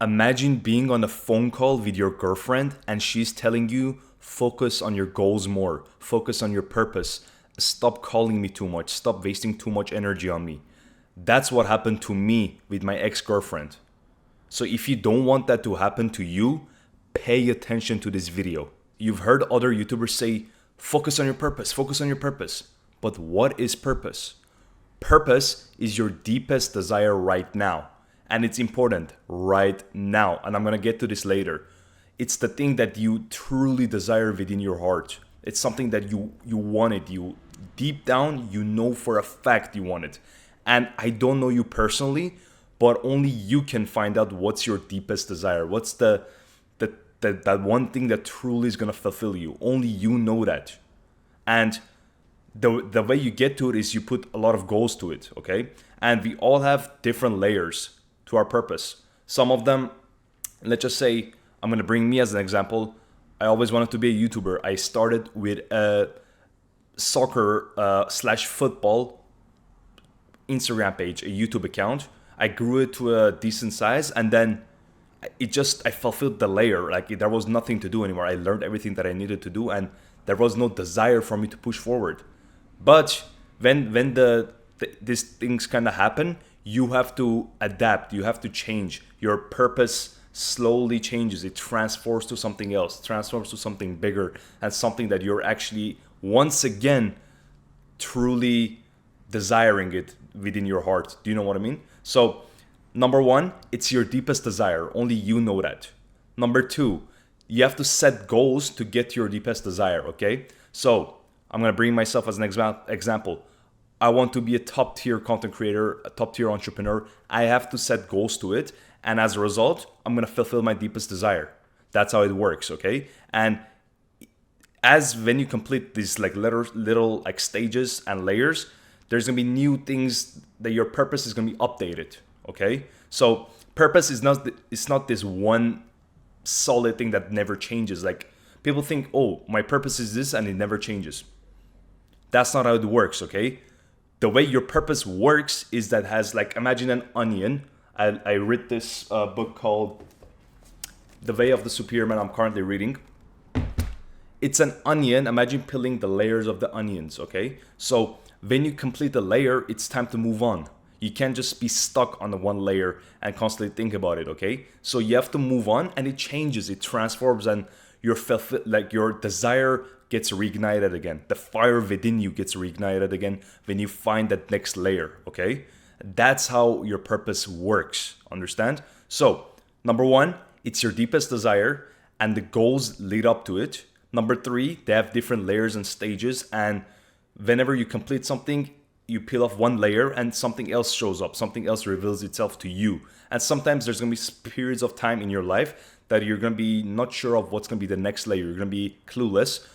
Imagine being on a phone call with your girlfriend and she's telling you, focus on your goals more, focus on your purpose, stop calling me too much, stop wasting too much energy on me. That's what happened to me with my ex girlfriend. So if you don't want that to happen to you, pay attention to this video. You've heard other YouTubers say, focus on your purpose, focus on your purpose. But what is purpose? Purpose is your deepest desire right now. And it's important right now. And I'm going to get to this later. It's the thing that you truly desire within your heart. It's something that you want it. You deep down, you know for a fact you want it. And I don't know you personally, but only you can find out what's your deepest desire. What's that one thing that truly is going to fulfill you. Only you know that. And the way you get to it is you put a lot of goals to it, okay? And we all have different layers to our purpose. Some of them, let's just say, I'm going to bring me as an example. I always wanted to be a YouTuber. I started with a soccer slash football Instagram page, a YouTube account. I grew it to a decent size, and then I fulfilled the layer. Like there was nothing to do anymore. I learned everything that I needed to do, and there was no desire for me to push forward. But when these things kind of happen, you have to adapt. You have to change. Your purpose slowly changes. It transforms to something else, transforms to something bigger, and something that you're actually once again truly desiring it within your heart. Do you know what I mean? So, number one, it's your deepest desire. Only you know that. Number two, you have to set goals to get your deepest desire, okay? So, I'm going to bring myself as an example. I want to be a top tier content creator, a top tier entrepreneur. I have to set goals to it. And as a result, I'm going to fulfill my deepest desire. That's how it works, okay? And as when you complete these like little like stages and layers, there's going to be new things that your purpose is going to be updated, okay? So purpose is not it's not this one solid thing that never changes. Like people think, oh, my purpose is this and it never changes. That's not how it works, okay? The way your purpose works is that has like, imagine an onion. I read this book called The Way of the Superior Man. I'm currently reading. It's an onion. Imagine peeling the layers of the onions, okay? So when you complete the layer, it's time to move on. You can't just be stuck on the one layer and constantly think about it, okay? So you have to move on, and it changes, it transforms, and your desire gets reignited again. The fire within you gets reignited again when you find that next layer, okay? That's how your purpose works, understand? So, number one, it's your deepest desire, and the goals lead up to it. Number three, they have different layers and stages, and whenever you complete something, you peel off one layer and something else shows up, something else reveals itself to you. And sometimes there's going to be periods of time in your life that you're going to be not sure of what's going to be the next layer. You're going to be clueless.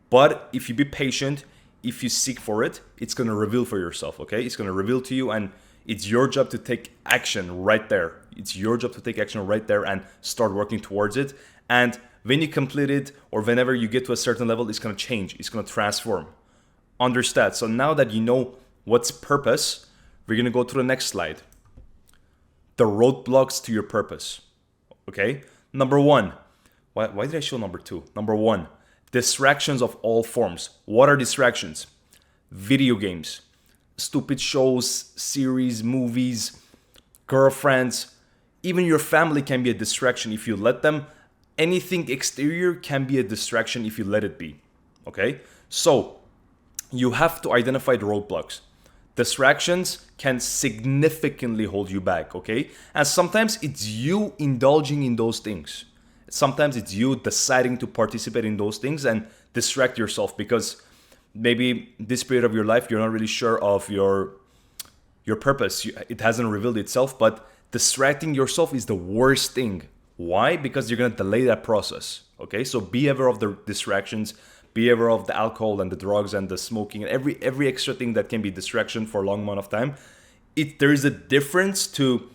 But if you be patient, if you seek for it, it's going to reveal for yourself, okay? It's going to reveal to you, and it's your job to take action right there. It's your job to take action right there and start working towards it. And when you complete it, or whenever you get to a certain level, it's going to change. It's going to transform. Understand? So now that you know what's purpose, we're going to go to the next slide. The roadblocks to your purpose. Okay? Number one. Why did I show number two? Number one. Distractions of all forms. What are distractions? Video games, stupid shows, series, movies, girlfriends, even your family can be a distraction if you let them. Anything exterior can be a distraction if you let it be. Okay? So, you have to identify the roadblocks. Distractions can significantly hold you back, okay? And sometimes it's you indulging in those things. Sometimes it's you deciding to participate in those things and distract yourself because maybe this period of your life you're not really sure of your purpose. It hasn't revealed itself, but distracting yourself is the worst thing. Why? Because you're going to delay that process. Okay? So be aware of the distractions, be aware of the alcohol and the drugs and the smoking and every extra thing that can be distraction for a long amount of time. There is a difference to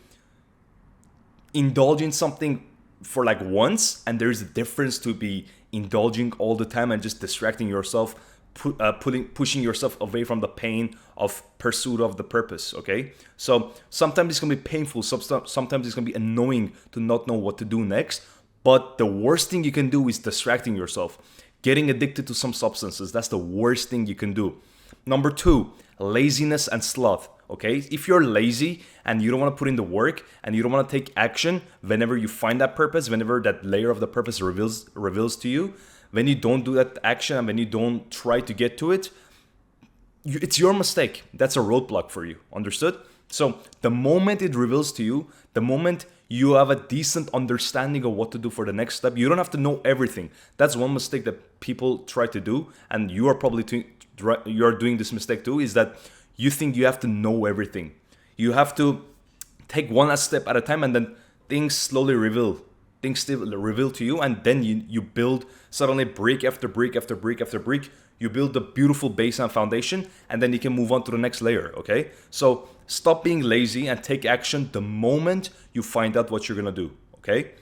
indulge in something for like once, and there is a difference to be indulging all the time and just distracting yourself pushing yourself away from the pain of pursuit of the purpose. Okay, so sometimes it's gonna be painful, sometimes it's gonna be annoying to not know what to do next, but the worst thing you can do is distracting yourself, getting addicted to some substances. That's the worst thing you can do. Number 2, laziness and sloth. Okay, if you're lazy and you don't want to put in the work and you don't want to take action whenever you find that purpose, whenever that layer of the purpose reveals to you, when you don't do that action and when you don't try to get to it, it's your mistake. That's a roadblock for you. Understood? So the moment it reveals to you, the moment you have a decent understanding of what to do for the next step, you don't have to know everything. That's one mistake that people try to do, and you are probably you're doing this mistake too, is that you think you have to know everything. You have to take one step at a time, and then things slowly reveal. Things still reveal to you, and then you build suddenly brick after brick after brick after brick. You build a beautiful base and foundation, and then you can move on to the next layer. Okay, so stop being lazy and take action the moment you find out what you're gonna do. Okay.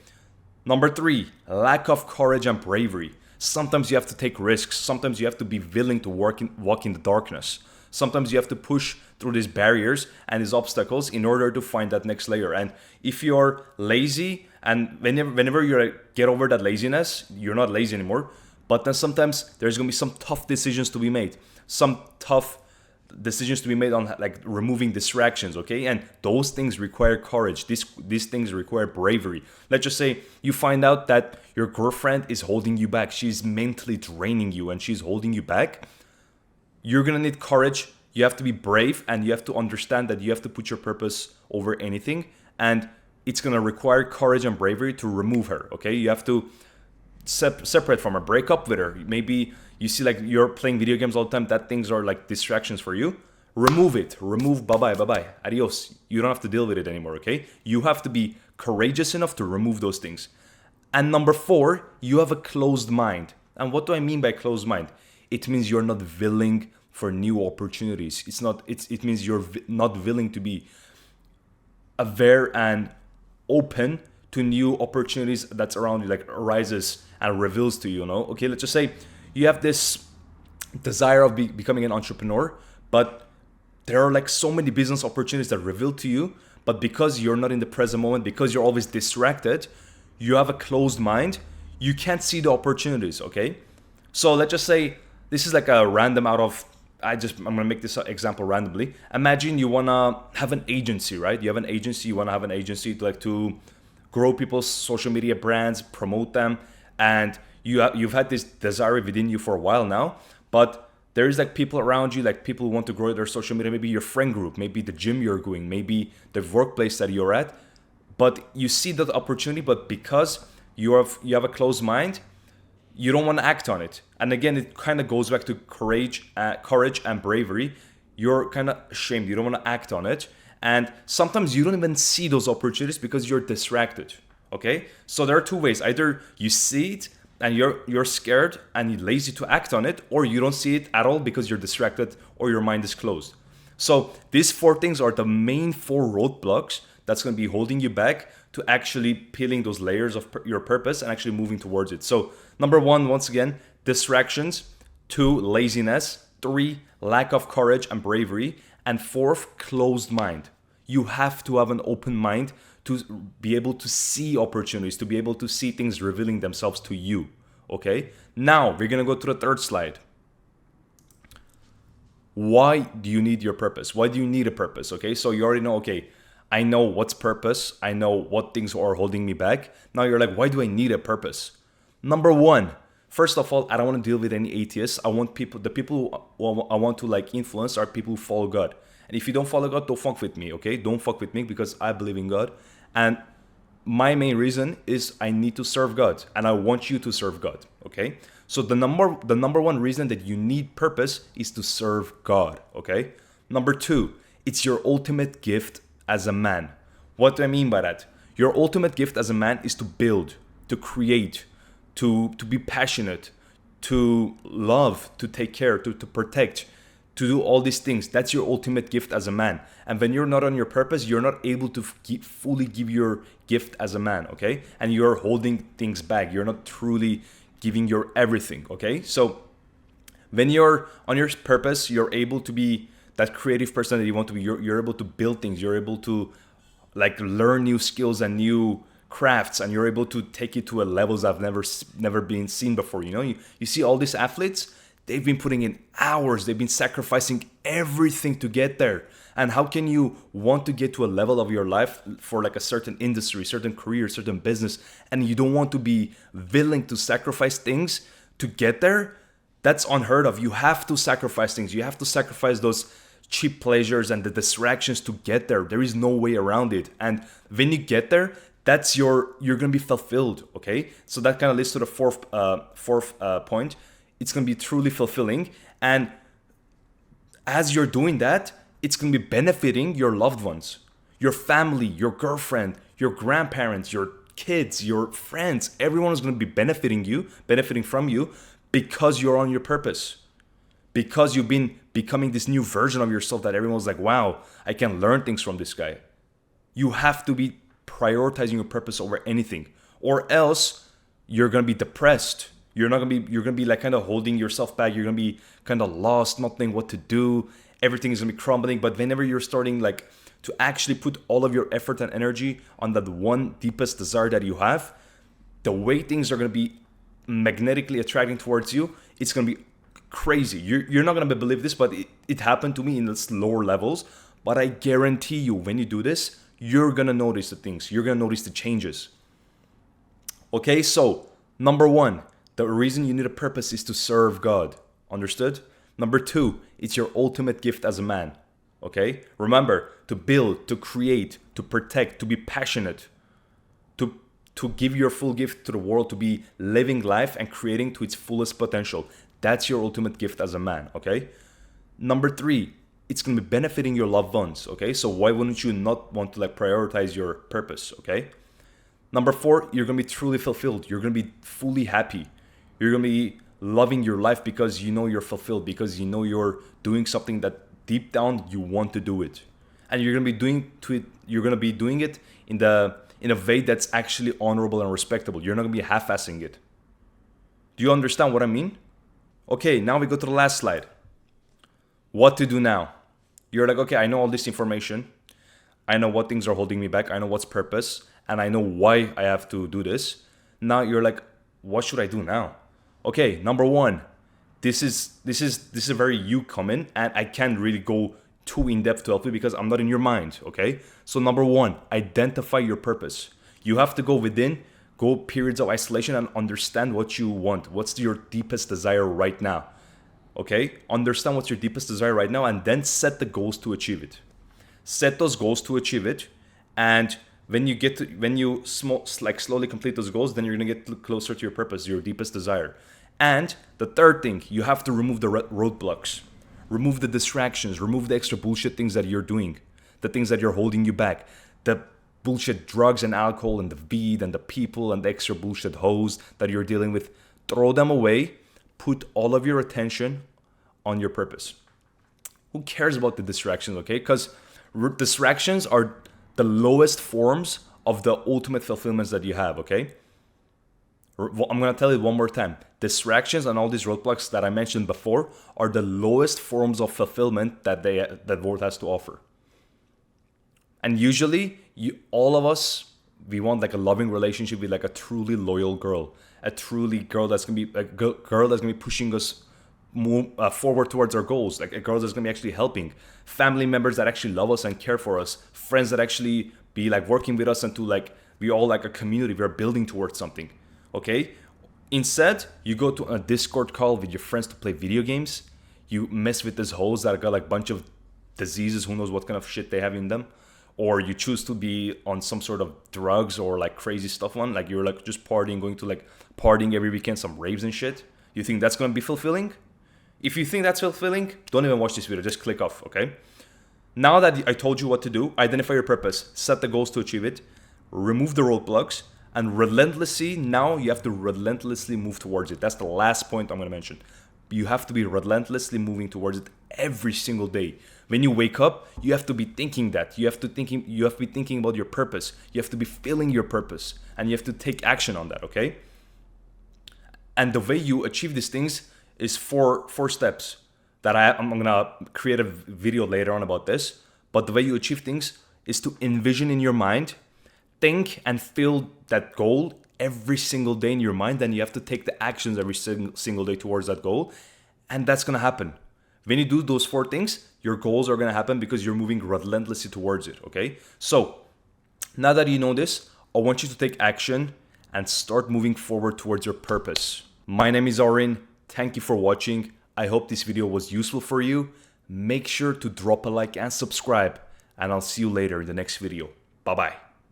Number 3, lack of courage and bravery. Sometimes you have to take risks. Sometimes you have to be willing to walk in the darkness. Sometimes you have to push through these barriers and these obstacles in order to find that next layer. And if you're lazy, and whenever you get over that laziness, you're not lazy anymore. But then sometimes there's going to be some tough decisions to be made. Some tough decisions to be made on like removing distractions, okay? And those things require courage. These things require bravery. Let's just say you find out that your girlfriend is holding you back. She's mentally draining you and she's holding you back. You're going to need courage. You have to be brave, and you have to understand that you have to put your purpose over anything. And it's going to require courage and bravery to remove her, okay? You have to separate from her, break up with her. Maybe you see like you're playing video games all the time, that things are like distractions for you. Remove it. Remove, bye-bye, adios. You don't have to deal with it anymore, okay? You have to be courageous enough to remove those things. And number 4, you have a closed mind. And what do I mean by closed mind? It means you're not willing for new opportunities. It means you're not willing to be aware and open to new opportunities that's around you, like arises and reveals to you, you know? Okay, let's just say you have this desire of becoming an entrepreneur, but there are like so many business opportunities that reveal to you, but because you're not in the present moment, because you're always distracted, you have a closed mind, you can't see the opportunities, okay? So let's just say this is like a random I'm gonna make this example randomly. Imagine you wanna have an agency, right? You wanna have an agency to grow people's social media brands, promote them, and you've had this desire within you for a while now, but there's like people around you, like people who want to grow their social media, maybe your friend group, maybe the gym you're going, maybe the workplace that you're at, but you see that opportunity, but because you have a closed mind, you don't want to act on it. And again, it kind of goes back to courage and bravery. You're kind of ashamed. You don't want to act on it. And sometimes you don't even see those opportunities because you're distracted. Okay? So there are 2 ways. Either you see it and you're scared and you're lazy to act on it, or you don't see it at all because you're distracted or your mind is closed. So these 4 things are the main 4 roadblocks that's going to be holding you back to actually peeling those layers of your purpose and actually moving towards it. So number 1, once again, distractions. 2, laziness. 3, lack of courage and bravery. And 4th, closed mind. You have to have an open mind to be able to see opportunities, to be able to see things revealing themselves to you. Okay? Now, we're going to go to the 3rd slide. Why do you need your purpose? Why do you need a purpose? Okay, so you already know, okay, I know what's purpose. I know what things are holding me back. Now you're like, why do I need a purpose? Number 1, first of all, I don't want to deal with any atheists. The people who I want to like influence are people who follow God. And if you don't follow God, don't fuck with me, okay? Don't fuck with me because I believe in God. And my main reason is I need to serve God, and I want you to serve God, okay? So the number 1 reason that you need purpose is to serve God, okay? Number 2, it's your ultimate gift as a man. What do I mean by that? Your ultimate gift as a man is to build, to create, to be passionate, to love, to take care, to protect, to do all these things. That's your ultimate gift as a man. And when you're not on your purpose, you're not able to fully give your gift as a man, okay? And you're holding things back. You're not truly giving your everything, okay? So When you're on your purpose, you're able to be that creative person that you want to be. You're able to build things. You're able to like learn new skills and new crafts, and you're able to take it to a levels that have never been seen before. You see all these athletes, they've been putting in hours, they've been sacrificing everything to get there. And how can you want to get to a level of your life for like a certain industry, certain career, certain business, and you don't want to be willing to sacrifice things to get there? That's unheard of. You have to sacrifice things. You have to sacrifice those cheap pleasures and the distractions to get there. There is no way around it. And when you get there, you're gonna be fulfilled. Okay, so that kind of leads to the fourth point. It's gonna be truly fulfilling, and as you're doing that, it's gonna be benefiting your loved ones, your family, your girlfriend, your grandparents, your kids, your friends. Everyone is gonna be benefiting from you because you're on your purpose. Because you've been becoming this new version of yourself that everyone's like, wow, I can learn things from this guy. You have to be prioritizing your purpose over anything, or else you're gonna be depressed. You're gonna be like kind of holding yourself back. You're gonna be kind of lost, not knowing what to do. Everything is gonna be crumbling. But whenever you're starting like to actually put all of your effort and energy on that one deepest desire that you have, the way things are gonna be magnetically attracting towards you, it's gonna be crazy. You're not gonna believe this, but it happened to me in the lower levels. But I guarantee you, when you do this, you're gonna notice the things. You're gonna notice the changes. Okay, so number one, the reason you need a purpose is to serve God. Understood? Number two, it's your ultimate gift as a man. Okay? Remember, to build, to create, to protect, to be passionate, to give your full gift to the world, to be living life and creating to its fullest potential. That's your ultimate gift as a man. Okay? Number three, it's going to be benefiting your loved ones. Okay? So why wouldn't you not want to like prioritize your purpose? Okay? Number four, you're going to be truly fulfilled. You're going to be fully happy. You're going to be loving your life because you know you're fulfilled, because you know you're doing something that deep down you want to do it. And you're going to be doing it in a way that's actually honorable and respectable. You're not going to be half-assing it. Do you understand what I mean? Okay, now we go to the last slide. What to do now? You're like, okay, I know all this information. I know what things are holding me back. I know what's purpose, and I know why I have to do this. Now you're like, what should I do now? Okay, number one, this is very you comment, and I can't really go too in depth to help you because I'm not in your mind. Okay, so number one, identify your purpose. You have to go within, go periods of isolation and understand what you want. What's your deepest desire right now? Okay, understand what's your deepest desire right now, and then set the goals to achieve it. Set those goals to achieve it, and when you slowly complete those goals, then you're gonna get closer to your purpose, your deepest desire. And the third thing, you have to remove the roadblocks, remove the distractions, remove the extra bullshit things that you're doing, the things that you're holding you back, the bullshit drugs and alcohol and the weed and the people and the extra bullshit hoes that you're dealing with. Throw them away. Put all of your attention on your purpose. Who cares about the distractions, okay? Because distractions are the lowest forms of the ultimate fulfillments that you have, okay? I'm going to tell it one more time. Distractions and all these roadblocks that I mentioned before are the lowest forms of fulfillment that the world has to offer. And usually, all of us, we want like a loving relationship with like a truly loyal girl, a truly girl that's going to be a girl that's going to be pushing us forward towards our goals, like a girl that's going to be actually helping, family members that actually love us and care for us, friends that actually be like working with us, and to like we all like a community, we're building towards something. Okay? Instead, you go to a Discord call with your friends to play video games. You mess with these hoes that got like a bunch of diseases, who knows what kind of shit they have in them. Or you choose to be on some sort of drugs or like crazy stuff on. Like you're like just partying, going to like partying every weekend, some raves and shit. You think that's going to be fulfilling? If you think that's fulfilling, don't even watch this video. Just click off, okay? Now that I told you what to do, identify your purpose, set the goals to achieve it, remove the roadblocks, and now you have to relentlessly move towards it. That's the last point I'm going to mention. You have to be relentlessly moving towards it every single day. When you wake up, you have to be thinking that. You have to be thinking about your purpose. You have to be feeling your purpose, and you have to take action on that, okay? And the way you achieve these things, is four steps that I'm gonna create a video later on about this. But the way you achieve things is to envision in your mind, think and feel that goal every single day in your mind. Then you have to take the actions every single day towards that goal. And that's gonna happen. When you do those 4 things, your goals are gonna happen because you're moving relentlessly towards it, okay? So, now that you know this, I want you to take action and start moving forward towards your purpose. My name is Arin. Thank you for watching. I hope this video was useful for you. Make sure to drop a like and subscribe, and I'll see you later in the next video. Bye-bye.